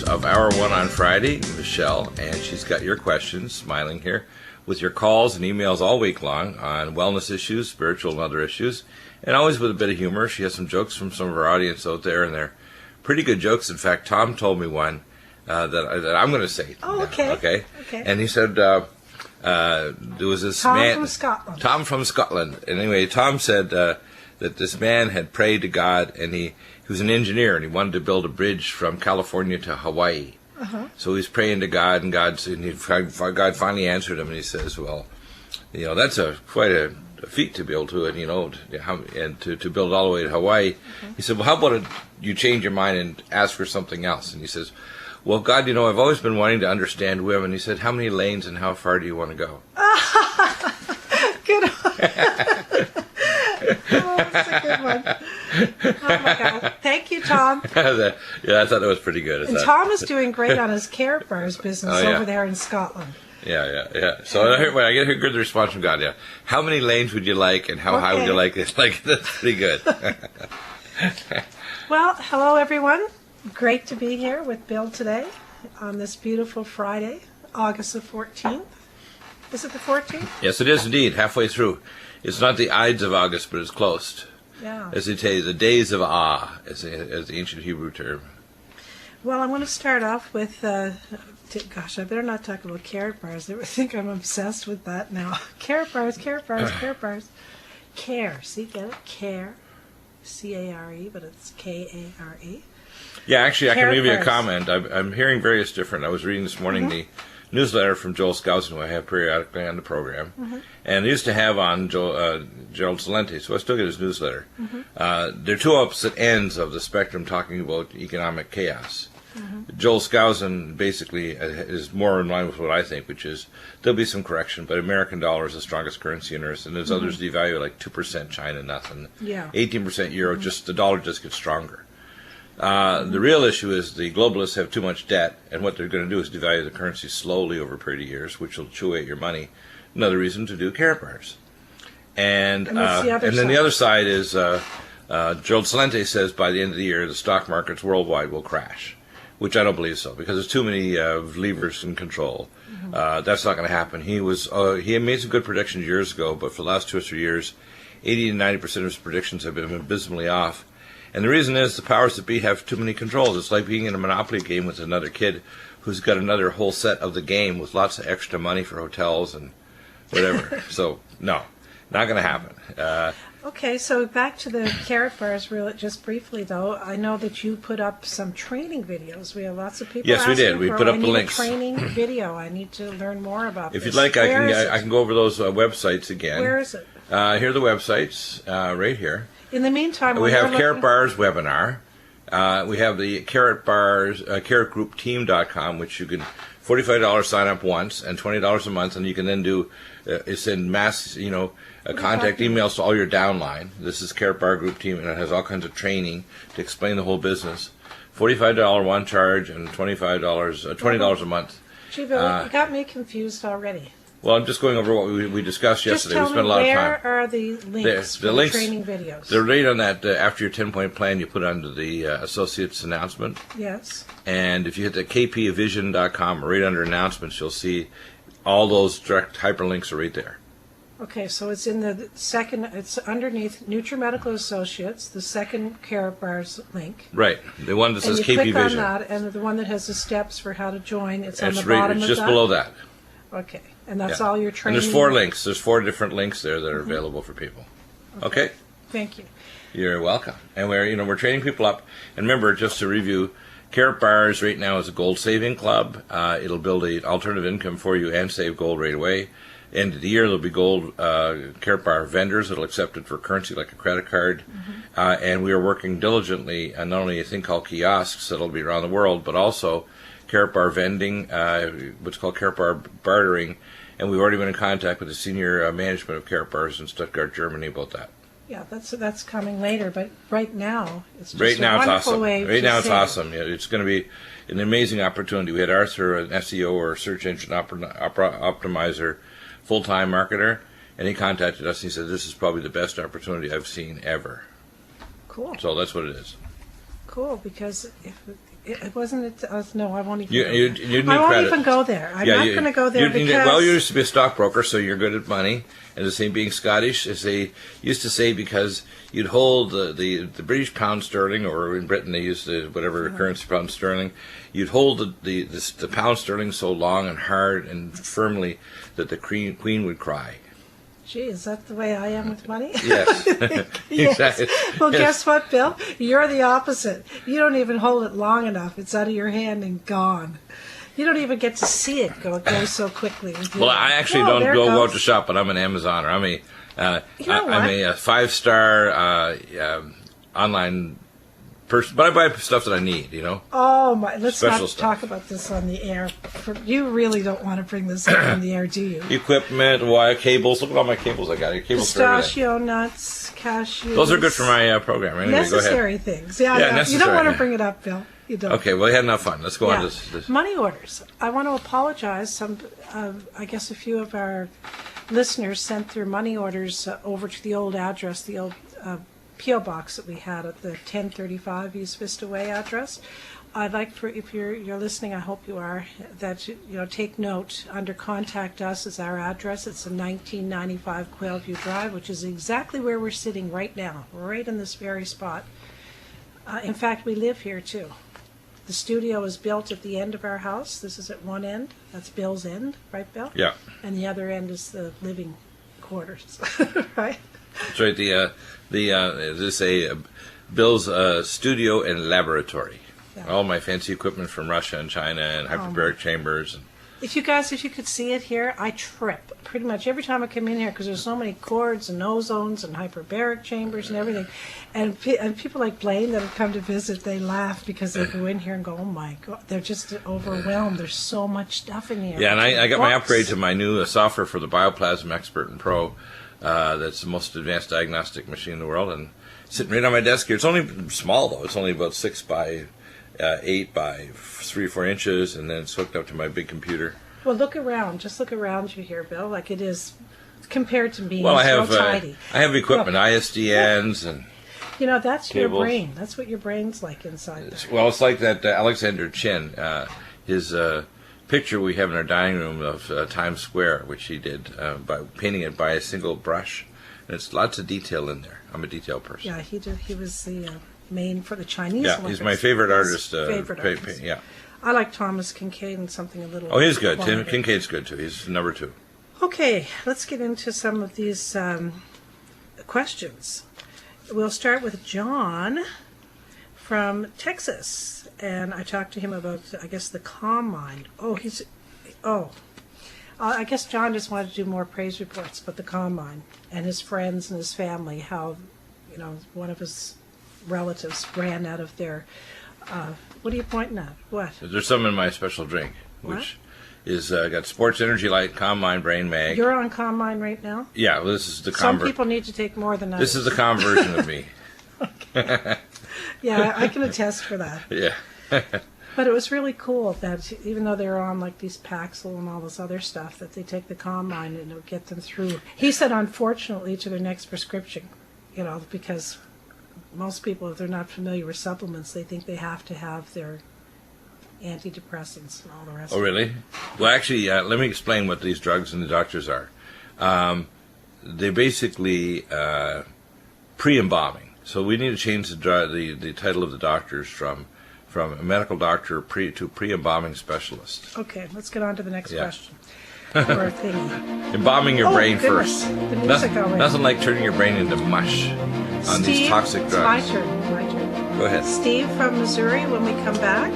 of Hour 1 on Friday, Michelle, and she's got your questions, smiling here, with your calls and emails all week long on wellness issues, spiritual and other issues, and always with a bit of humor. She has some jokes from some of our audience out there, and they're pretty good jokes. In fact, Tom told me one that I'm going to say. Oh, okay. Okay. And he said there was this man. Tom from Scotland. Tom from Scotland. And anyway, Tom said that this man had prayed to God, and he was an engineer, and he wanted to build a bridge from California to Hawaii. So he's praying to God, and God finally answered him, and he says, "Well, that's quite a feat to be able to, and to build all the way to Hawaii." He said, "Well, how about you change your mind and ask for something else?" And he says, "Well, God, I've always been wanting to understand women." He said, "How many lanes and how far do you want to go?" Good one. Oh, that's a good one. Oh my God! Thank you, Tom. I thought that was pretty good. And Tom is doing great on his carrot bars business over there in Scotland. Yeah. So I get a good response from God. Yeah. How many lanes would you like, and how high would you like it? That's pretty good. Well, hello everyone. Great to be here with Bill today on this beautiful Friday, August the 14th. Is it the 14th? Yes, it is indeed. Halfway through. It's not the Ides of August, but it's close. Yeah. As they say, the days of as the ancient Hebrew term. Well, I want to start off with, I better not talk about carrot bars. They think I'm obsessed with that now. Carrot bars. Care. See, get it? Care. C-A-R-E, but it's K-A-R-E. Yeah, actually, I can give you a comment. I'm hearing various different. I was reading this morning the newsletter from Joel Skousen, who I have periodically on the program, and I used to have on Gerald Celente, so I still get his newsletter. They're two opposite ends of the spectrum talking about economic chaos. Joel Skousen basically is more in line with what I think, which is there'll be some correction, but American dollar is the strongest currency in Earth, and there's others devalue like 2%, China, nothing. 18% euro, just the dollar just gets stronger. The real issue is the globalists have too much debt, and what they're going to do is devalue the currency slowly over a period of years, which will chew away your money. Another reason to do carrot bars. And then the other side is Gerald Celente says by the end of the year the stock markets worldwide will crash, which I don't believe so, because there's too many levers in control. That's not going to happen. He made some good predictions years ago, but for the last 2 or 3 years, 80 to 90% of his predictions have been abysmally off. And the reason is the powers that be have too many controls. It's like being in a Monopoly game with another kid who's got another whole set of the game with lots of extra money for hotels and whatever. So, no, not going to happen. Okay, so back to the carrot bars just briefly, though. I know that you put up some training videos. We have lots of people Yes, we did. We put up the links. I need a training video. I need to learn more about this. If you'd like, I can go over those websites again. Where is it? Here are the websites, right here. In the meantime, we have Carrot Bars webinar. We have the Carrot Bars, carrotgroupteam.com, which you can $45 sign up once and $20 a month, and you can then send mass, contact emails to all your downline. This is Carrot Bar Group Team, and it has all kinds of training to explain the whole business. $45 one charge and $20 a month. Gee, Bill, you got me confused already. Well, I'm just going over what we discussed yesterday. Just we spent a lot of time. Where are the links for the training videos? They're right on that, after your 10-point plan, you put under the Associates announcement. Yes. And if you hit the kpvision.com, right under announcements, you'll see all those direct hyperlinks are right there. Okay, so it's in the second, it's underneath Nutrimedical Associates, the second Carrot Bars link. Right, the one that says KP Vision. And you click on that, and the one that has the steps for how to join, it's on the bottom of that? It's just below that. Okay, and that's all your training? And there's 4 links. There's 4 different links there that are available for people. Okay? Thank you. You're welcome. And we're training people up. And remember, just to review, Carrot Bars right now is a gold saving club. It'll build an alternative income for you and save gold right away. End of the year, there'll be gold Carrot Bar vendors that'll accept it for currency like a credit card. And we are working diligently on not only a thing called kiosks that'll be around the world, but also Carrot Bar vending, what's called Carrot Bar bartering. And we've already been in contact with the senior management of Carrot Bars in Stuttgart, Germany about that. Yeah, that's coming later, but right now it's just right now a wonderful it's awesome. way Right to now it's save. awesome. Yeah, it's going to be an amazing opportunity. We had Arthur, an SEO or search engine optimizer, full-time marketer, and he contacted us and he said, this is probably the best opportunity I've seen ever. Cool. So that's what it is. Cool, because It wasn't it. No, I won't even. You need I won't credit. even go there. I'm not going to go there because. Well, you used to be a stockbroker, so you're good at money. And the same being Scottish, as they used to say, because you'd hold the British pound sterling, or in Britain they used whatever currency pound sterling. You'd hold the pound sterling so long and hard and firmly that the queen would cry. Gee, is that the way I am with money? Yes. Yes. Exactly. Well, Yes. guess what, Bill? You're the opposite. You don't even hold it long enough. It's out of your hand and gone. You don't even get to see it go. It goes so quickly. Well, I actually don't go out to shop, but I'm an Amazoner. I'm a 5-star online person, but I buy stuff that I need. Oh my! Let's Special not stuff. talk about this on the air. You really don't want to bring this up on the air, do you? Equipment, wire, cables. Look at all my cables I got. Cables for everything. Pistachio nuts, cashews. Those are good for my program. Anyway, necessary go ahead. things. Yeah, necessary. You don't want to bring it up, Bill. You don't. Okay, well, we had enough fun. Let's go on to this. Money orders. I want to apologize. I guess a few of our listeners sent their money orders over to the old address, the old P.O. box that we had at the 1035 East Vista Way address. I'd like for, if you're listening, I hope you are, that take note. Under Contact Us is our address. It's a 1995 Quailview Drive, which is exactly where we're sitting right now, right in this very spot. In fact, we live here too. The studio is built at the end of our house. This is at one end. That's Bill's end, right, Bill? Yeah. And the other end is the living quarters, right? That's right. Bill's studio and laboratory. Yeah. All my fancy equipment from Russia and China and hyperbaric chambers. And If you could see it here, I trip pretty much every time I come in here because there's so many cords and ozones and hyperbaric chambers and everything. And people like Blaine that have come to visit, they laugh because they go in here and go, oh my God, they're just overwhelmed. There's so much stuff in here. yeah, and I got my upgrade to my new software for the Bioplasm Expert and Pro. That's the most advanced diagnostic machine in the world, and sitting right on my desk here. It's only small though. It's only about 6 by 8 by 3 or 4 inches, and then it's hooked up to my big computer. Well, look around. Just look around you here, Bill. Like it is compared to me. Well, I it's have real tidy. I have equipment, Look. ISDNs, and That's your cables. brain. That's what your brain's like inside there. well, it's like that Alexander Chin. His picture we have in our dining room of Times Square, which he did by painting it by a single brush. And it's lots of detail in there. I'm a detail person. Yeah, he did. He was the main for the Chinese Yeah, Olympics. he's my favorite artist. Favorite artist. Yeah. I like Thomas Kincaid and something a little. Oh, he's good. Tim quieter. Kincaid's good too. He's number 2. Okay, let's get into some of these questions. We'll start with John from Texas, and I talked to him about, I guess, the Calm Mind. I guess John just wanted to do more praise reports about the Calm Mind and his friends and his family, how, one of his relatives ran out of their, what are you pointing at? What? There's some in my special drink, What? which is got Sports Energy Light, Calm Mind, Brain Mag. You're on Calm Mind right now? Yeah, well, this is the Some people need to take more than others. This is the calm version of me. Yeah, I can attest for that. Yeah. But it was really cool that even though they were on like these Paxil and all this other stuff, that they take the Calm Mind and it'll get them through. He said, unfortunately, to their next prescription, because most people, if they're not familiar with supplements, they think they have to have their antidepressants and all the rest. Oh, really? Well, actually, let me explain what these drugs and the doctors are. They're basically pre-embalming. So we need to change the title of the doctors from a medical doctor to pre-embalming specialist. Okay, let's get on to the next Yeah. question. Or thingy. Embalming your brain goodness. first. The music already. Nothing like turning your brain into mush on these Steve, toxic it's drugs. my turn. Go ahead. Steve from Missouri, when we come back,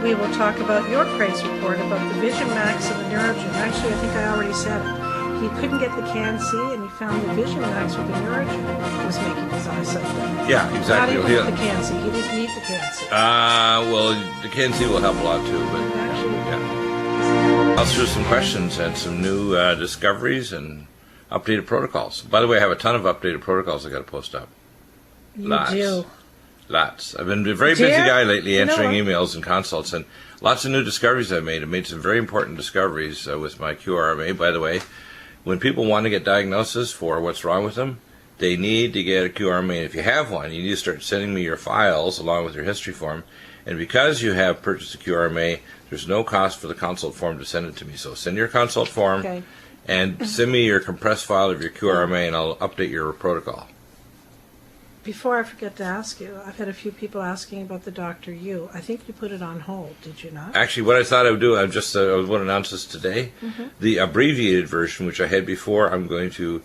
we will talk about your praise report about the Vision Max and the Neurogen. Actually, I think I already said it. He couldn't get the Can-C, and he found the Vision Max with the Neurogen was making his eyesight better. Yeah, Not exactly. even with the Can-C. He didn't need the Can-C. Well, the Can-C will help a lot too, but Actually, yeah. I'll through some questions and some new discoveries and updated protocols. By the way, I have a ton of updated protocols I got to post up. you Lots. do. Lots. I've been a very busy guy lately answering emails and consults, and lots of new discoveries I've made. I've made some very important discoveries with my QRMA. By the way, when people want to get diagnosis for what's wrong with them, they need to get a QRMA. And if you have one, you need to start sending me your files along with your history form, And because you have purchased a QRMA, there's no cost for the consult form to send it to me. So send your consult form Okay. and send me your compressed file of your QRMA, and I'll update your protocol. Before I forget to ask you, I've had a few people asking about the Dr. U. I think you put it on hold, did you not? Actually, what I thought I would do, I was going to announce this today. The abbreviated version, which I had before, I'm going to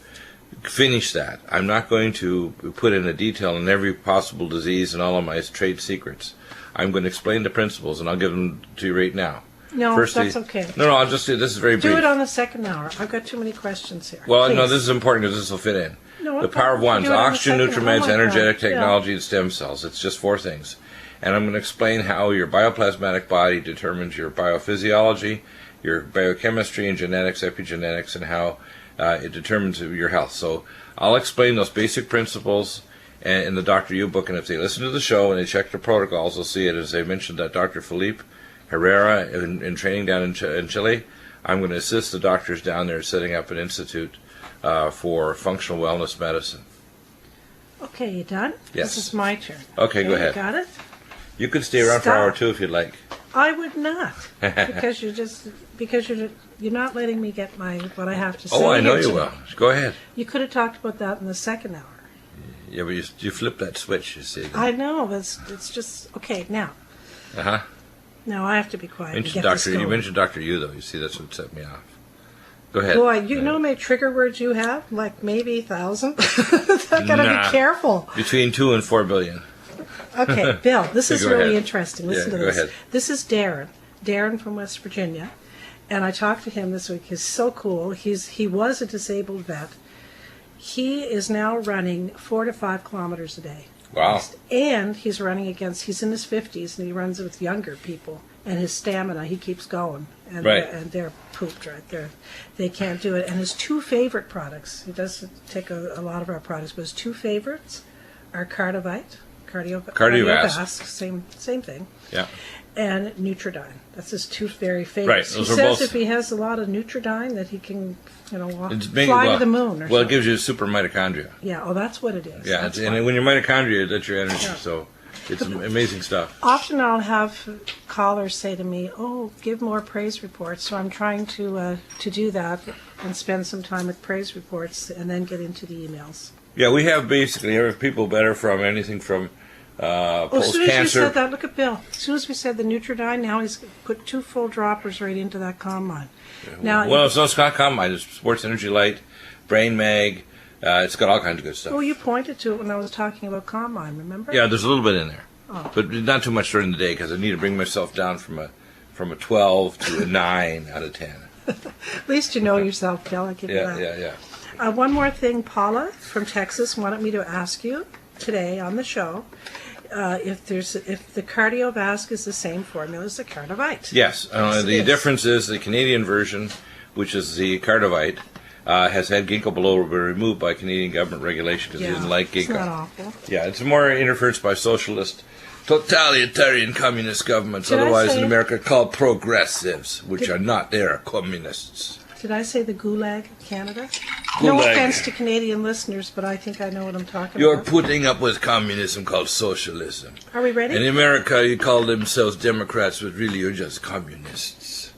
finish that. I'm not going to put in a detail on every possible disease and all of my trade secrets. I'm going to explain the principles, and I'll give them to you right now. No, Firstly, that's okay. No, I'll just do this is very brief. Do it on the second hour. I've got too many questions here. Well, no, Please. this is important because this will fit in. No, The power of ones, do it on the oxygen, second- Nutrimeds, oh my energetic God. Yeah. technology, and stem cells. It's just 4 things. And I'm going to explain how your bioplasmatic body determines your biophysiology, your biochemistry and genetics, epigenetics, and how it determines your health. So I'll explain those basic principles in the Dr. U book, and if they listen to the show and they check the protocols, they'll see it. As I mentioned, that Dr. Felipe Herrera in training down in Chile, I'm going to assist the doctors down there setting up an institute for functional wellness medicine. Okay, you done? Yes. This is my turn. Okay, go ahead. You got it? You could stay around for Stop. an hour or two if you'd like. I would not, because you're not letting me get what I have to say. Oh, I know here you today. will. Go ahear. You could have talked about that in the second hour. Yeah, but you flip that switch, you see. I know, but it's just okay now. Uh-huh. Now I have to be quiet. and Mentioned get this Dr. You going. mentioned Dr. U, though. You see, that's what set me off. Go ahead. Boy, you know how many trigger words you have? Like maybe 1,000? I gotta Nah. be careful. Between 2 and 4 billion. Okay, Bill, this is Go really ahead. interesting. Listen Yeah, to go this. ahead. This is Darren from West Virginia, and I talked to him this week. He's so cool. He was a disabled vet. He is now running 4 to 5 kilometers a day. Wow. And he's in his 50s, and he runs with younger people. And his stamina, he keeps going. And, Right. and they're pooped right there. They can't do it. And his 2 favorite products, he does take a lot of our products, but his 2 favorites are Cardiovite, Cardiovasc, same thing, Yeah. and Nutridyne. That's his 2 very Right, favorites. those He are says both- if he has a lot of Nutridyne, that he can, walk, It's fly to the moon or Well, it something. gives you super mitochondria. Yeah, that's what it is. Yeah, That's and why. when your mitochondria, that's your energy. Yeah. So it's amazing stuff. Often I'll have callers say to me, "Oh, give more praise reports." So I'm trying to do that and spend some time with praise reports, and then get into the emails. Yeah, we have basically people better from anything from As soon as we post-cancer. said that, look at Bill. As soon as we said the Nutridyne, now he's put 2 full droppers right into that combine. Now, Well, it's not combine. It's Sports Energy Light, Brain Mag. It's got all kinds of good stuff. you pointed to it when I was talking about combine. Remember? Yeah, there's a little bit in there, Oh. but not too much during the day because I need to bring myself down from a 12 to a 9 out of 10. At least you know yourself, Bill. I give you Yeah, that. yeah. One more thing, Paula from Texas wanted me to ask you today on the show if the Cardiovasc is the same formula as the Cardiovite. Yes, Yes, it the is. difference is the Canadian version, which is the Cardiovite, has had ginkgo biloba removed by Canadian government regulation because they didn't like It's not ginkgo. awful. Yeah, it's more interference by socialist, totalitarian communist governments, Did I otherwise say- in America called progressives, which are not. They are communists. Did I say the Gulag of Canada? No Gulag. offense to Canadian listeners, but I think I know what I'm talking You're about. putting up with communism called socialism. Are we ready? In America, you call themselves Democrats, but really you're just communists.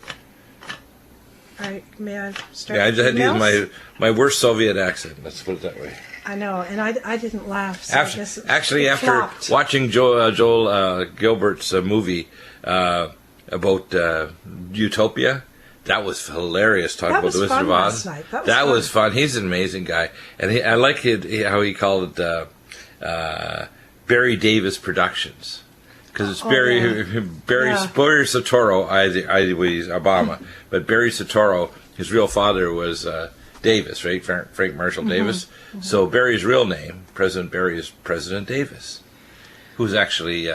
All right, may I start? Yeah, I with just had to use emails? my worst Soviet accent. Let's put it that way. I know, and I didn't laugh. So I guess Actually, it after flopped. watching Joel Gilbert's movie about Utopia, that was hilarious. Talking That about was the Wizard fun of last Oz. night. That That was was fun. He's an amazing guy, and I like how he called it Barry Davis Productions. Because it's Oh, Barry yeah. Barry Soetoro, he's Obama, but Barry Soetoro, his real father was Davis, right? Frank Marshall Davis. So Barry's real name, President Barry, is President Davis, who's actually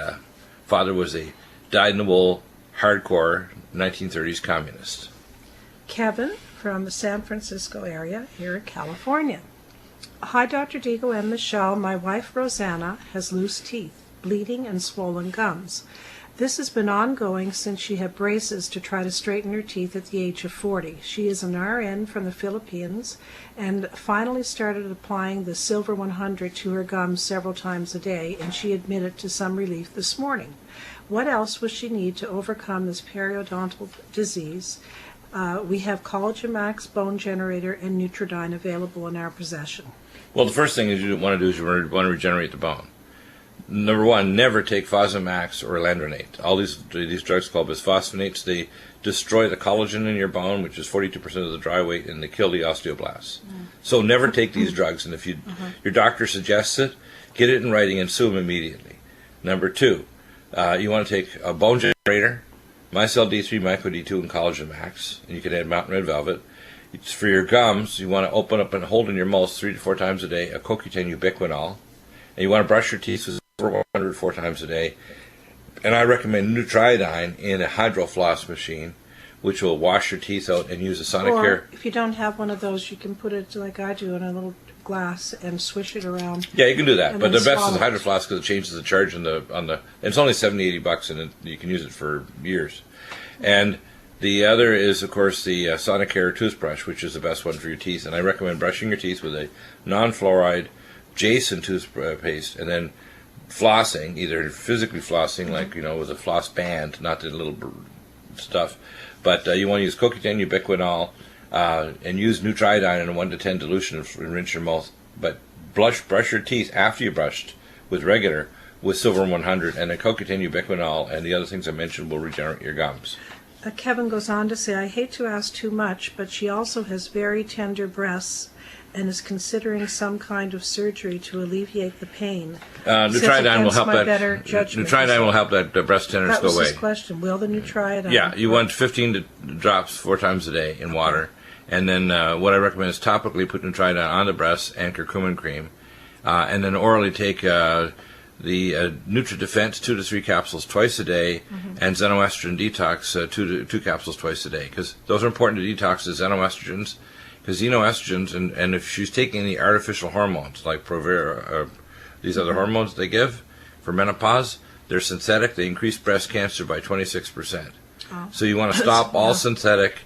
father was a dyed-in-the-wool, hardcore 1930s communist. Kevin from the San Francisco area here in California. Hi, Dr. DEAGLE and Michelle. My wife, Rosanna, has loose teeth, bleeding, and swollen gums. This has been ongoing since she had braces to try to straighten her teeth at the age of 40. She is an RN from the Philippines and finally started applying the Silver 100 to her gums several times a day, and she admitted to some relief this morning. What else will she need to overcome this periodontal disease? We have Collagen Max, Bone Generator, and Nutridyne available in our possession. Well, the first thing you want to do is you want to regenerate the bone. Number one, never take Fosamax or Landronate. All these drugs called bisphosphonates, they destroy the collagen in your bone, which is 42% of the dry weight, and they kill the osteoblasts. So never take these drugs, and if your doctor suggests it, get it in writing and sue them immediately. Number two, you want to take a bone generator, Micelle D3, Myco D2, and Collagen Max, and you can add Mountain Red Velvet. It's for your gums, you want to open up and hold in your mouth 3 to 4 times a day a CoQ10 ubiquinol, and you want to brush your teeth with over 104 times a day. And I recommend Nutrimedical in a hydrofloss machine, which will wash your teeth out and use a Sonicare. Or if you don't have one of those, you can put it, like I do, in a little glass and swish it around. Yeah, you can do that. But the best is swallow hydrofloss because it changes the charge on the. It's only $70-$80, and you can use it for years. And the other is, of course, the Sonicare toothbrush, which is the best one for your teeth. And I recommend brushing your teeth with a non-fluoride Jason toothpaste, and then flossing, either physically flossing, like, with a floss band, not the little stuff, but you want to use CoQ10 ubiquinol and use Nutrimedical in a 1 to 10 dilution and rinse your mouth. But brush your teeth after you brushed with regular, with Silver 100, and then CoQ10 ubiquinol and the other things I mentioned will regenerate your gums. Kevin goes on to say, I hate to ask too much, but she also has very tender breasts and is considering some kind of surgery to alleviate the pain. Nutrimedical will help that. Nutrimedical will help that breast tenderness go away. That was his question. Will the Nutrimedical? Yeah, you want 15 drops 4 times a day in water, and then what I recommend is topically put Nutrimedical on the breast and curcumin cream, and then orally take the NutriDefense 2 to 3 capsules twice a day, and Xenoestrogen Detox 2 capsules twice a day, because those are important to detox the xenoestrogens. Because xenoestrogens, and if she's taking any artificial hormones like Provera, these other hormones they give for menopause, they're synthetic. They increase breast cancer by 26%. Oh. So you want to stop all synthetic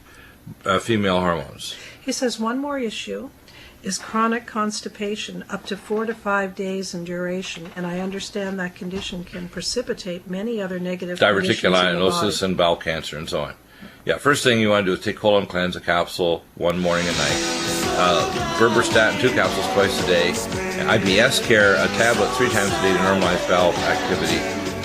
female hormones. He says one more issue is chronic constipation up to 4 to 5 days in duration, and I understand that condition can precipitate many other negative conditions in the body. Diverticulosis and bowel cancer and so on. Yeah, first thing you want to do is take colon cleanse, a capsule, 1 morning and night. Berberstatin, 2 capsules twice a day. IBS Care, a tablet 3 times a day to normalize bowel activity.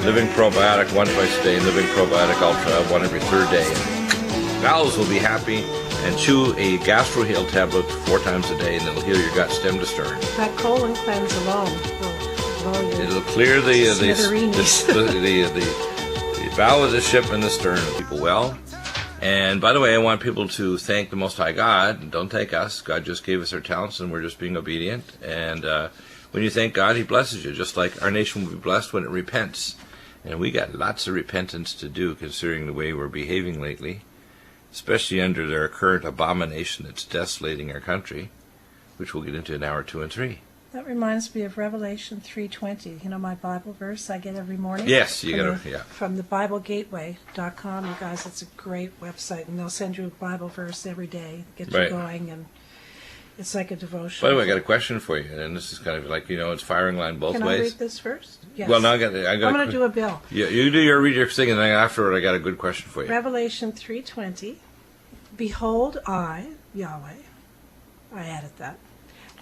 Living Probiotic, 1 twice a day. Living Probiotic Ultra, 1 every 3rd day. Bowels will be happy. And chew a GastroHeal tablet 4 times a day, and it'll heal your gut stem to stern. That colon cleanse alone will it'll clear the bowel of the ship and the stern of people well. And by the way, I want people to thank the Most High God. Don't thank us. God just gave us our talents, and we're just being obedient. And when you thank God, He blesses you, just like our nation will be blessed when it repents. And we got lots of repentance to do, considering the way we're behaving lately, especially under their current abomination that's desolating our country, which we'll get into in hour 2 and 3. That reminds me of Revelation 3:20. You know my Bible verse I get every morning? Yes, you got to, yeah. From the BibleGateway.com, you guys. It's a great website, and they'll send you a Bible verse every day, get you going, and it's like a devotion. By the way, I got a question for you, and this is kind of like, it's firing line both ways. Can I read this first? Yes. Well, now I'm going to do a bill. You do read your thing, and then afterward I got a good question for you. Revelation 3:20. Behold, I, Yahweh, I added that,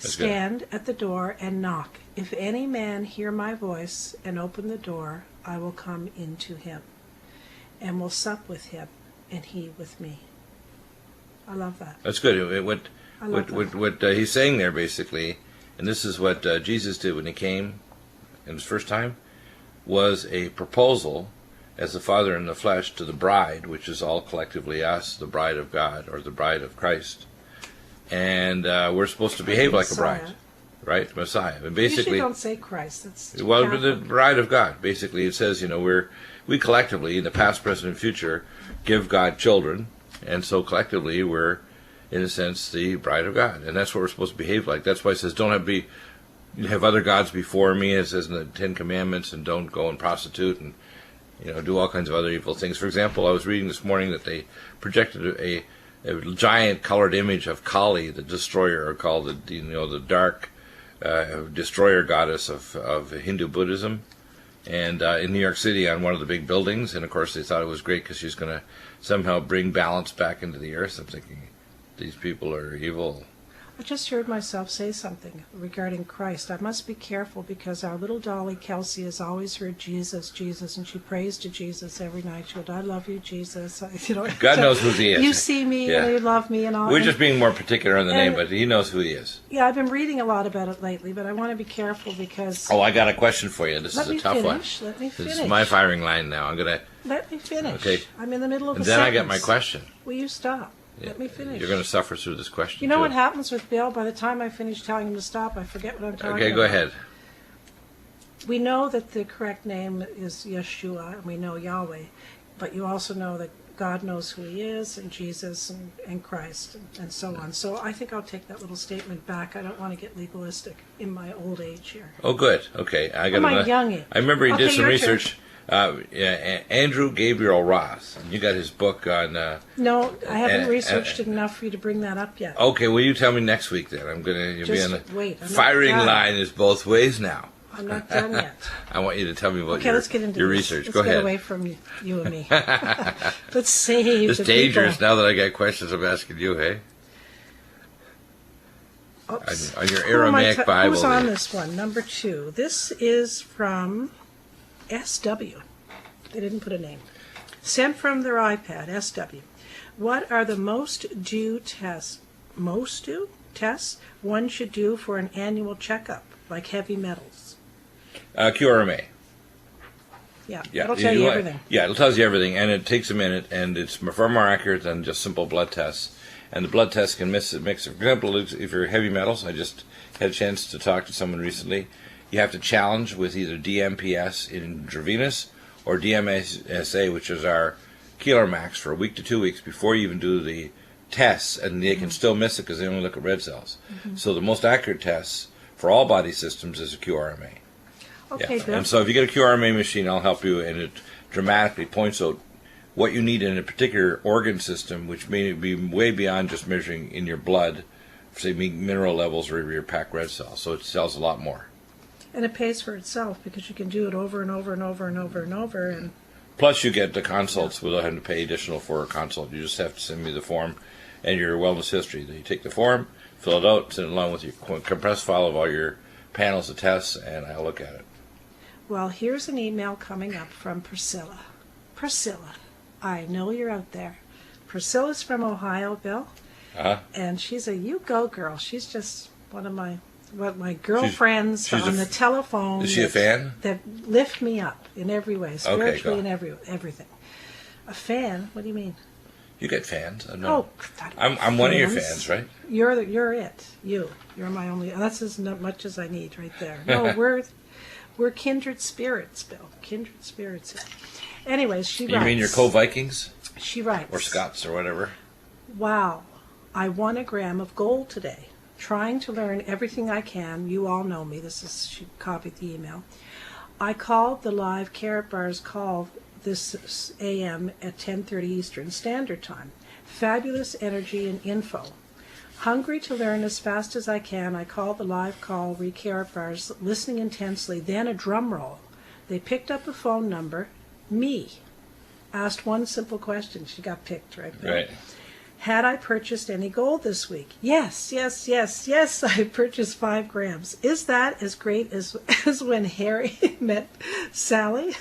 stand at the door and knock. If any man hear my voice and open the door, I will come into him and will sup with him and he with me. I love that. That's good. What he's saying there basically, and this is what Jesus did when he came in his first time, was a proposal as the Father in the flesh to the bride, which is all collectively us, the bride of God, or the bride of Christ. And we're supposed to behave like a bride, right? Messiah. And basically, usually don't say Christ. It's well, the bride of God. Basically, it says, we collectively, in the past, present, and future, give God children, and so collectively we're, in a sense, the bride of God, and that's what we're supposed to behave like. That's why it says, don't have other gods before me, as it says in the 10 Commandments, and don't go and prostitute and do all kinds of other evil things. For example, I was reading this morning that they projected a giant colored image of Kali, the destroyer, or called the dark destroyer goddess of Hindu Buddhism, and in New York City on one of the big buildings. And of course, they thought it was great because she's going to somehow bring balance back into the earth. I'm thinking, these people are evil. I just heard myself say something regarding Christ. I must be careful because our little dolly Kelsey has always heard Jesus, Jesus, and she prays to Jesus every night. She goes, I love you, Jesus. God knows who he is. You see me and you love me and all. We're just being more particular on the name, but he knows who he is. Yeah, I've been reading a lot about it lately, but I want to be careful because... Oh, I got a question for you. This is a tough one. Let me finish. This is my firing line now. I'm going to... Let me finish. Okay. I'm in the middle of and a then sentence. I get my question. Will you stop? Let me finish. You're going to suffer through this question. You know what happens with Bill? By the time I finish telling him to stop, I forget what I'm talking about. Okay, go ahead. We know that the correct name is Yeshua, and we know Yahweh, but you also know that God knows who he is, and Jesus, and Christ, and so on. So I think I'll take that little statement back. I don't want to get legalistic in my old age here. Oh, good. Okay. I got my young age. I remember he did some your research. Andrew Gabriel Roth. You got his book on... no, I haven't researched it enough for you to bring that up yet. Okay, well, you tell me next week then. I'm going to be on the wait, firing line is both ways now. I'm not done yet. I want you to tell me about let's get into your this. research. Let's Go ahead. get away from you and me. Let's save It's the dangerous people. now that I got questions I'm asking you, hey? Oops. On your Aramaic Bible. Who's on this one? Number 2. This is from SW. They didn't put a name. Sent from their iPad, SW. What are the most due tests one should do for an annual checkup, like heavy metals? QRMA. Yeah, it'll tell you everything. Yeah, it tells you everything, and it takes a minute, and it's far more accurate than just simple blood tests. And the blood test can mix. For example, if you're heavy metals, I just had a chance to talk to someone recently. You have to challenge with either DMPS intravenous or DMSA, which is our Keeler Max, for a week to 2 weeks before you even do the tests, and they can still miss it because they only look at red cells. So the most accurate tests for all body systems is a QRMA. Okay, Yeah. Bill. And so if you get a QRMA machine, I'll help you, and it dramatically points out what you need in a particular organ system, which may be way beyond just measuring in your blood, say mineral levels or your packed red cells. So it tells a lot more. And it pays for itself because you can do it over and over and over and over and over. And plus, you get the consults without having to pay additional for a consult. You just have to send me the form and your wellness history. You take the form, fill it out, send it along with your compressed file of all your panels of tests, and I'll look at it. Well, here's an email coming up from Priscilla. Priscilla, I know you're out there. Priscilla's from Ohio, Bill, and she's a you go girl. She's just one of my girlfriends she's on the telephone. Is she a fan? That lift me up in every way, spiritually go. and everything. A fan? What do you mean? You get fans. I'm one of your fans, right? You're it. You're my only. That's as much as I need right there. No, we're kindred spirits, Bill. Kindred spirits. Anyways, she writes. You mean your co-Vikings? She writes. Or Scots or whatever. Wow, I won a gram of gold today. Trying to learn everything I can. You all know me. She copied the email. I called the live Carrot Bars call this AM at 10:30 Eastern Standard Time. Fabulous energy and info. Hungry to learn as fast as I can, I called the live call Carrot Bars, listening intensely, then a drum roll. They picked up a phone number, me. Asked one simple question. She got picked right there. Right. Had I purchased any gold this week? Yes, I purchased 5 grams. Is that as great as when Harry met Sally?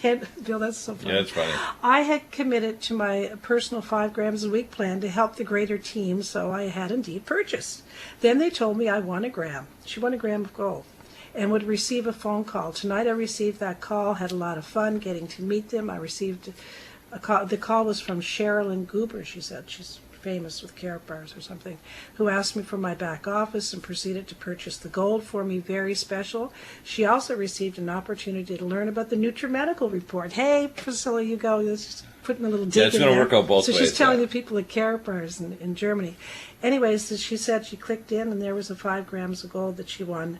Bill, that's so funny. Yeah, that's funny. I had committed to my personal 5 grams a week plan to help the greater team, so I had indeed purchased. Then they told me I won a gram. She won a gram of gold and would receive a phone call. Tonight I received that call, had a lot of fun getting to meet them. I received a call. The call was from Sherilyn Goober, she said. She's famous with Carrot Bars or something, who asked me for my back office and proceeded to purchase the gold for me. Very special. She also received an opportunity to learn about the Nutrimedical report. Hey, Priscilla, you go. Just putting a little dig in there. It's going to work out both ways. So she's telling the people at Carrot Bars in Germany. Anyways, she said she clicked in and there was a 5 grams of gold that she won.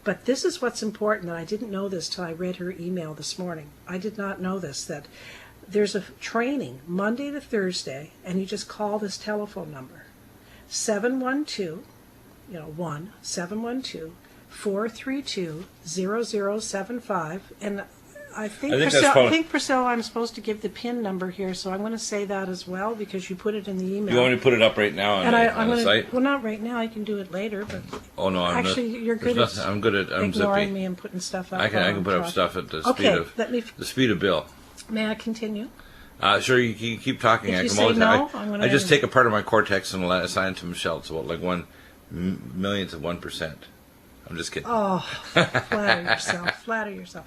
But this is what's important, and I didn't know this till I read her email this morning. I did not know this, that there's a training Monday to Thursday, and you just call this telephone number, 712-432-0075, and I think, I think that's Priscilla, probably- I think, Priscilla, I'm supposed to give the PIN number here, so I'm going to say that as well because you put it in the email. You want me to put it up right now on, and on the site? Well, not right now. I can do it later, but Oh no, I'm actually, not, you're good at I'm good at ignoring zippy. me and putting stuff up. I while can I'm put up talking. stuff at the speed Okay, of let me. the speed of Bill. May I continue? Sure, you keep talking. If I you can say always. no, I'm gonna I just end take a part of my cortex and assign it to Michelle. It's about like 1/millionth of 1%. I'm just kidding. Oh, flatter yourself. Flatter yourself.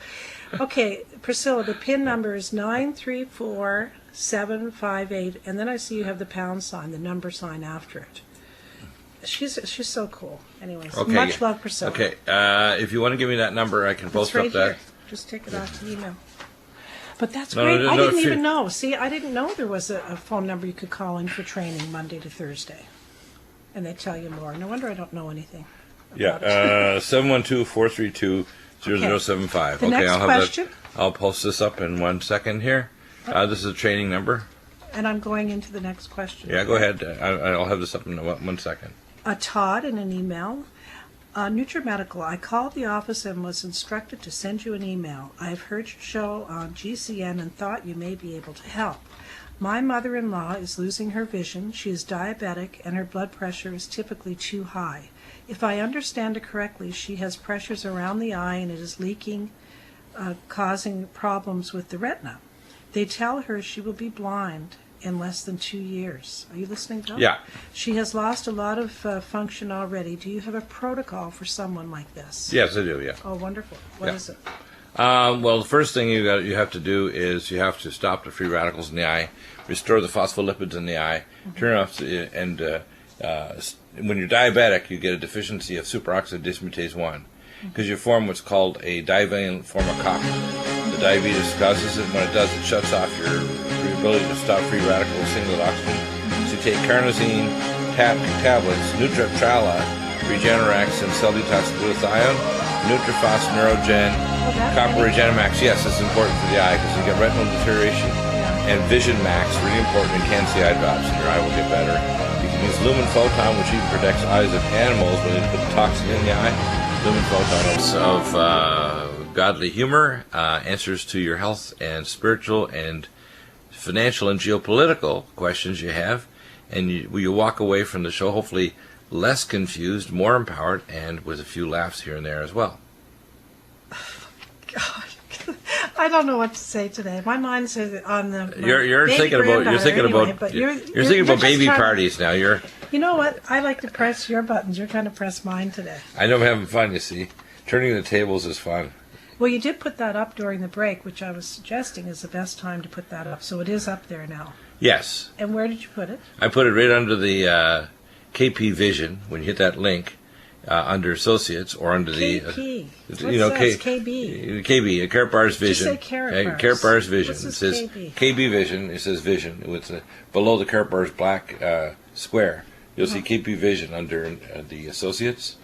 Okay, Priscilla, the PIN number is 934758, and then I see you have the pound sign, the number sign after it. She's so cool. Anyways, Okay, much love, Priscilla. Okay, if you want to give me that number, I can It's post right up that. here. Just take it off the email. But that's No, great. no, I no, didn't if you- even know. See, I didn't know there was a phone number you could call in for training Monday to Thursday. And they tell you more. No wonder I don't know anything. Yeah, 712-432-0075. The next I'll have question. that. I'll post this up in 1 second here. This is a training number. And I'm going into the next question. Yeah, go ahead. I'll have this up in 1 second. Todd in an email. Nutrimedical, I called the office and was instructed to send you an email. I have heard your show on GCN and thought you may be able to help. My mother-in-law is losing her vision. She is diabetic and her blood pressure is typically too high. If I understand it correctly, she has pressures around the eye and it is leaking, causing problems with the retina. They tell her she will be blind in less than 2 years. Are you listening, Bill? Yeah. She has lost a lot of function already. Do you have a protocol for someone like this? Yes, I do. Yeah. Oh, wonderful. What Yeah. is it? Well, the first thing you have to do is you have to stop the free radicals in the eye, restore the phospholipids in the eye, turn off, and when you're diabetic, you get a deficiency of superoxide dismutase 1 because you form what's called a divalent form of copper. The diabetes causes it, and when it does, it shuts off your ability to stop free radicals, singlet oxygen. So you take carnosine tablets, Nutriptrala, Regenerax, and Cell Detox Glutathione, Nutrifos, Neurogen, Copper Regenemax. Yes, it's important for the eye because you get retinal deterioration. And Vision Max, really important, and can't see eye drops, and your eye will get better. You can use Lumen Photon, which even protects eyes of animals when they put the toxin in the eye. Lumen Photon of godly humor, answers to your health and spiritual and financial and geopolitical questions you have, and you walk away from the show hopefully less confused, more empowered, and with a few laughs here and there as well. God, I don't know what to say today. My mind's on the. You're thinking about baby just parties now. You know what? I like to press your buttons. You're trying to press mine today. I know I'm having fun. You see, turning the tables is fun. Well, you did put that up during the break, which I was suggesting is the best time to put that up. So it is up there now. Yes, And where did you put it? I put it right under the KP Vision. When you hit that link, under Associates or under KP. the KB. KB, Carrot Bars Vision. Just say Carrot Bars. Carrot Bars Vision. What's It this says KB? Vision. It says Vision with below the Carrot Bars black square. You'll see KP Vision under the Associates,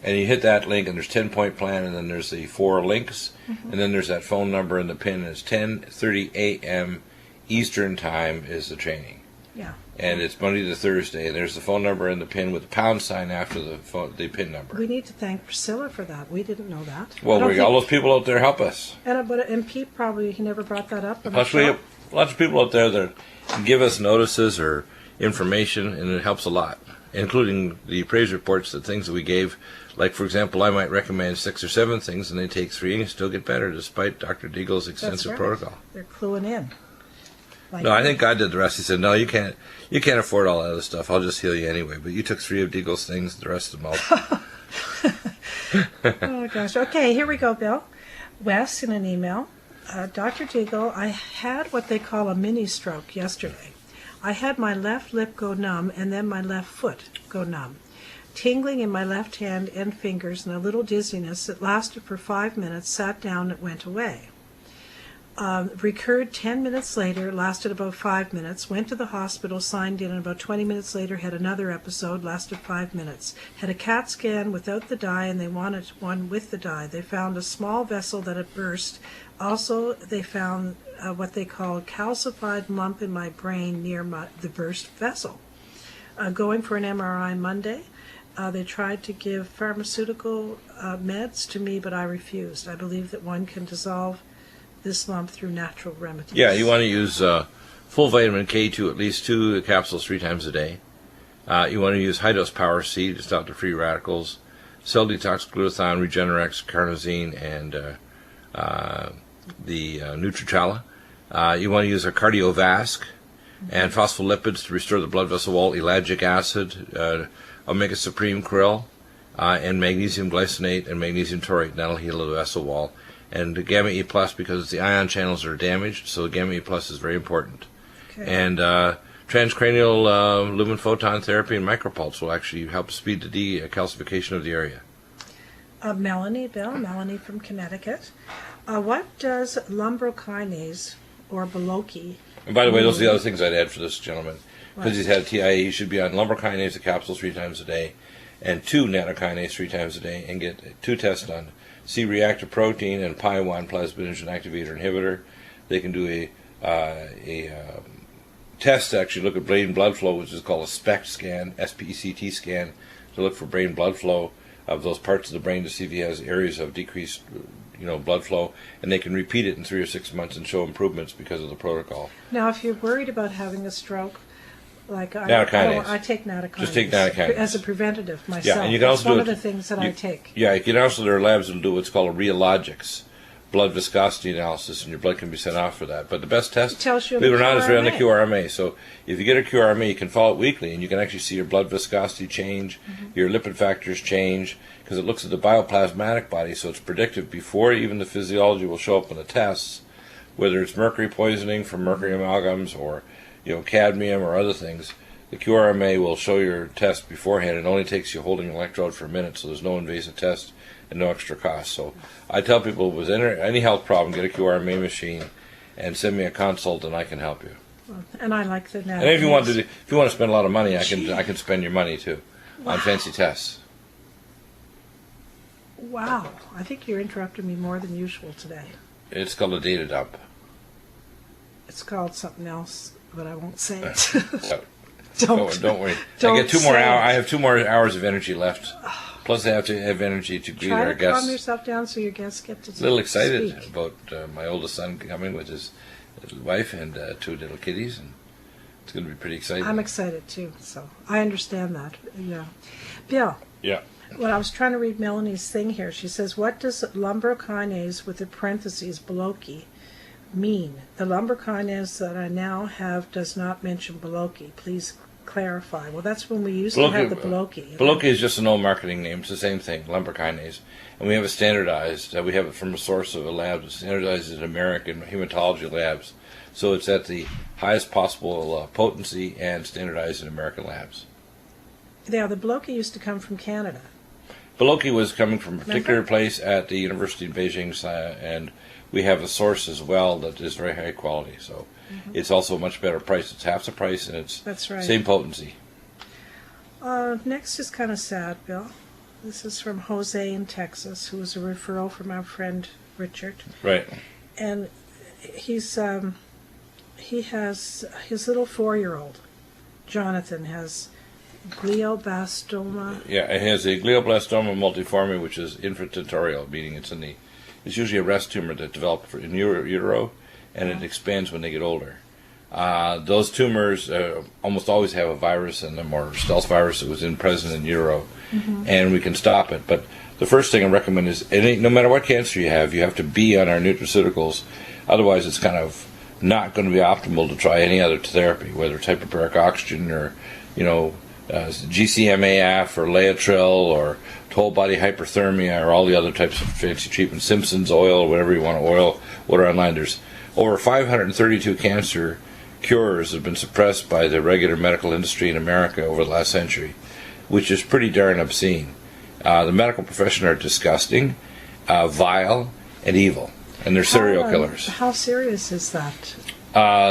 and you hit that link, and there's 10-point plan, and then there's the 4 links, and then there's that phone number and the pin. And it's 10:30 a.m. Eastern Time is the training. Yeah. And it's Monday to Thursday. And there's the phone number and the pin with the pound sign after the pin number. We need to thank Priscilla for that. We didn't know that. Well, we got all those people out there help us. And Pete probably, he never brought that up. Plus, we have lots of people out there that give us notices or information, and it helps a lot, including the praise reports, the things that we gave. Like, for example, I might recommend 6 or 7 things, and they take 3 and still get better despite Dr. DEAGLE's extensive protocol. They're cluing in. No, I think God did the rest. He said, "No, you can't afford all that other stuff. I'll just heal you anyway." But you took 3 of DEAGLE's things, the rest of them all. Oh, gosh. Okay, here we go, Bill. Wes in an email. Dr. DEAGLE, I had what they call a mini stroke yesterday. I had my left lip go numb and then my left foot go numb. Tingling in my left hand and fingers and a little dizziness. It lasted for 5 minutes, sat down, it went away. Recurred 10 minutes later, lasted about 5 minutes, went to the hospital, signed in, and about 20 minutes later had another episode, lasted 5 minutes. Had a CAT scan without the dye, and they wanted one with the dye. They found a small vessel that had burst. Also, they found what they call a calcified lump in my brain near the burst vessel. Going for an MRI Monday. They tried to give pharmaceutical meds to me, but I refused. I believe that one can dissolve this lump through natural remedies. Yeah, you want to use full vitamin K2, at least 2 capsules 3 times a day. You want to use high-dose Power C to stop the free radicals, cell detox glutathione, Regenerex, carnosine, and the Nutrimedical. You want to use a cardiovasc and phospholipids to restore the blood vessel wall, ellagic acid, omega supreme krill, and magnesium glycinate and magnesium taurate. That'll heal the vessel wall. And the gamma E plus, because the ion channels are damaged, so gamma E plus is very important. Okay. And transcranial lumen photon therapy and micropulse will actually help speed the decalcification of the area. Melanie from Connecticut. What does lumbrokinase or Boloki? And by the way, those are the other things I'd add for this gentleman. Because he's had a TIA, he should be on lumbrokinase, a capsule 3 times a day, and 2 nattokinase 3 times a day, and get 2 tests done. C-reactive protein and PI1 plasminogen activator inhibitor. They can do a test to actually look at brain blood flow, which is called a SPECT scan, S-P-E-C-T scan, to look for brain blood flow of those parts of the brain to see if he has areas of decreased blood flow, and they can repeat it in 3 or 6 months and show improvements because of the protocol. Now, if you're worried about having a stroke, like I take nattokinase. Just take nattokinase as a preventative myself. Yeah, and you can also do one of the things that I take. Yeah, you can also, there are labs that will do what's called a rheologics, blood viscosity analysis, and your blood can be sent off for that. But the best test, believe it or not, is on the QRMA. So if you get a QRMA, you can follow it weekly, and you can actually see your blood viscosity change, your lipid factors change, because it looks at the bioplasmatic body, so it's predictive before even the physiology will show up in the tests, whether it's mercury poisoning from mercury amalgams or cadmium or other things. The QRMA will show your test beforehand. It only takes you holding an electrode for a minute, so there's no invasive test and no extra cost. So I tell people with any health problem, get a QRMA machine and send me a consult, and I can help you. And I like the net. And if you want to spend a lot of money, I can spend your money too on fancy tests. Wow, I think you're interrupting me more than usual today. It's called a data dump. It's called something else, but I won't say it. Don't worry. I get 2 more hours. I have 2 more hours of energy left. Plus, I have to have energy to greet our guests. Try to calm yourself down so your guests get to speak. A little excited about my oldest son coming with his wife and 2 little kitties, and it's going to be pretty exciting. I'm excited too, so I understand that. Yeah, Bill. Yeah. Well, I was trying to read Melanie's thing here. She says, "What does lumbrokinase with the parentheses Boloki mean? The lumbrokinase that I now have does not mention Boloki. Please clarify." Well, that's when we used to have the Boloki. Boloki is just an old marketing name. It's the same thing, lumbrokinase. And we have it standardized. We have it from a source of a lab that's standardized in American hematology labs. So it's at the highest possible potency and standardized in American labs. Yeah, the Boloki used to come from Canada. Boloki was coming from a particular place at the University of Beijing, and we have a source as well that is very high quality. So it's also a much better price. It's half the price, and it's same potency. Next is kind of sad, Bill. This is from Jose in Texas, who was a referral from our friend Richard. Right. And he has his little 4-year-old, Jonathan, has glioblastoma. Yeah, it has a glioblastoma multiforme, which is infantile, meaning it's usually a rest tumor that develops in utero, and it expands when they get older. Those tumors almost always have a virus in them, or stealth virus that was present in utero, and we can stop it. But the first thing I recommend is, no matter what cancer you have to be on our nutraceuticals. Otherwise, it's kind of not going to be optimal to try any other therapy, whether it's hyperbaric oxygen or, GCMAF or Laetrile or whole body hyperthermia or all the other types of fancy treatments, Simpson's oil, whatever you want to oil, water online. There's over 532 cancer cures have been suppressed by the regular medical industry in America over the last century, which is pretty darn obscene. The medical profession are disgusting, vile, and evil, and they're serial killers. How serious is that?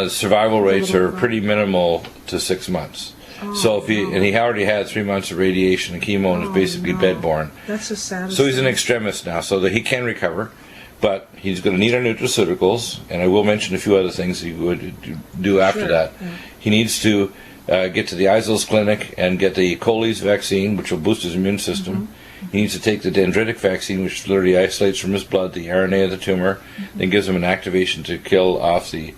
Survival rates are pretty minimal to 6 months. So he already had 3 months of radiation and chemo and is basically bedborne. That's a sad. So he's an extremist now, so that he can recover, but he's going to need our nutraceuticals, and I will mention a few other things he would do after that. Yeah. He needs to get to the ISILS clinic and get the Coles vaccine, which will boost his immune system. He needs to take the dendritic vaccine, which literally isolates from his blood the RNA of the tumor, then gives him an activation to kill off the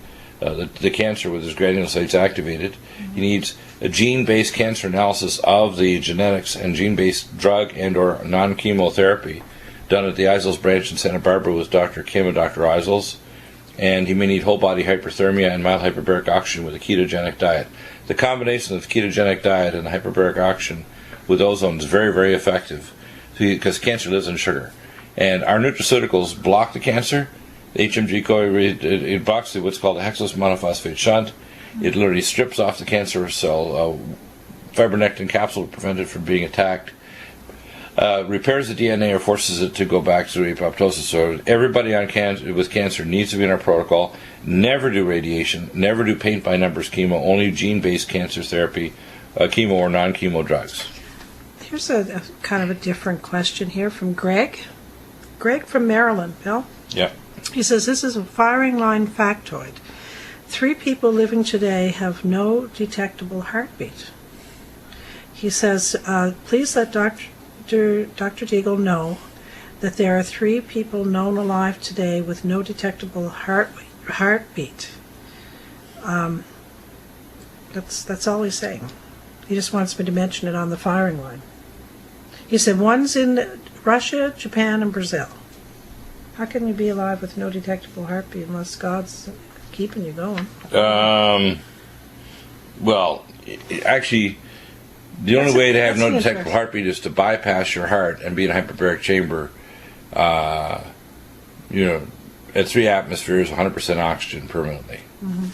cancer with his granulocytes activated. He needs a gene-based cancer analysis of the genetics and gene-based drug and or non-chemotherapy done at the Eisels branch in Santa Barbara with Dr. Kim and Dr. Eisels. And he may need whole-body hyperthermia and mild hyperbaric oxygen with a ketogenic diet. The combination of the ketogenic diet and the hyperbaric oxygen with ozone is very, very effective because cancer lives in sugar. And our nutraceuticals block the cancer. The HMG-CoA, it blocks what's called the hexose monophosphate shunt. It literally strips off the cancerous cell. Fibronectin capsule to prevent it from being attacked. Repairs the DNA or forces it to go back to apoptosis. So everybody with cancer needs to be in our protocol. Never do radiation. Never do paint-by-numbers chemo. Only gene-based cancer therapy, chemo or non-chemo drugs. Here's a kind of a different question here from Greg. Greg from Maryland, Bill. Yeah. He says, this is a firing line factoid. 3 people living today have no detectable heartbeat. He says, please let Dr. DEAGLE know that there are 3 people known alive today with no detectable heartbeat. That's all he's saying. He just wants me to mention it on the firing line. He said one's in Russia, Japan, and Brazil. How can you be alive with no detectable heartbeat unless God's keeping you going? Well, actually, the only way to have no detectable heartbeat is to bypass your heart and be in a hyperbaric chamber, at 3 atmospheres, 100% oxygen permanently. Mm-hmm.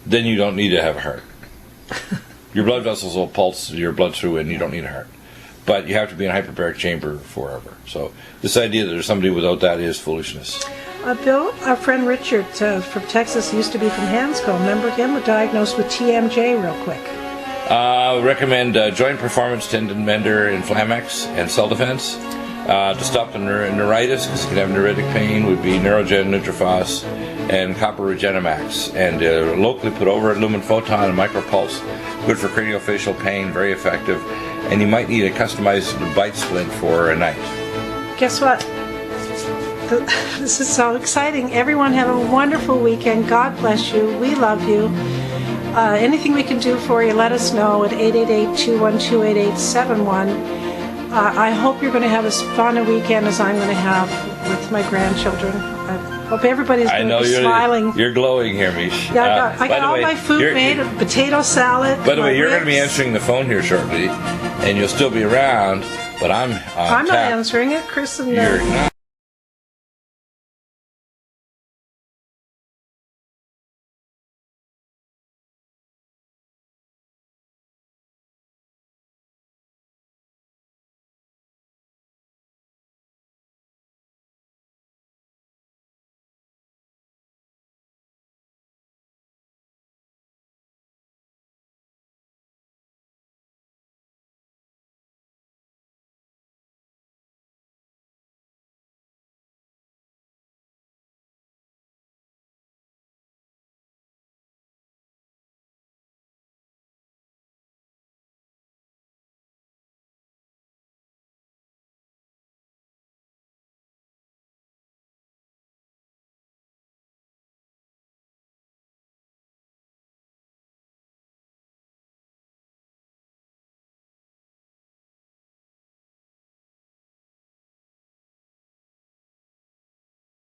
Then you don't need to have a heart. Your blood vessels will pulse your blood through and you don't need a heart. But you have to be in a hyperbaric chamber forever. So this idea that there's somebody without that is foolishness. Bill, our friend Richard from Texas used to be from Hanscom. Remember him? Was diagnosed with TMJ real quick. Recommend Joint Performance Tendon Mender Inflamex and Cell Defense. To stop the neuritis, because you can have neuritic pain, would be Neurogen, Nutrifos, and Copper Regenamax. And locally put over at Lumen Photon and Micropulse. Good for craniofacial pain, very effective. And you might need a customized bite splint for a night. Guess what? This is so exciting. Everyone have a wonderful weekend. God bless you. We love you. Anything we can do for you, let us know at 888-212-8871. I hope you're going to have as fun a weekend as I'm going to have with my grandchildren. I hope everybody's going to be smiling. You're glowing here, Mish. Yeah, I got all my food made, potato salad. By the way, you're going to be answering the phone here shortly, and you'll still be around, but I'm not answering it. Chris and you're not.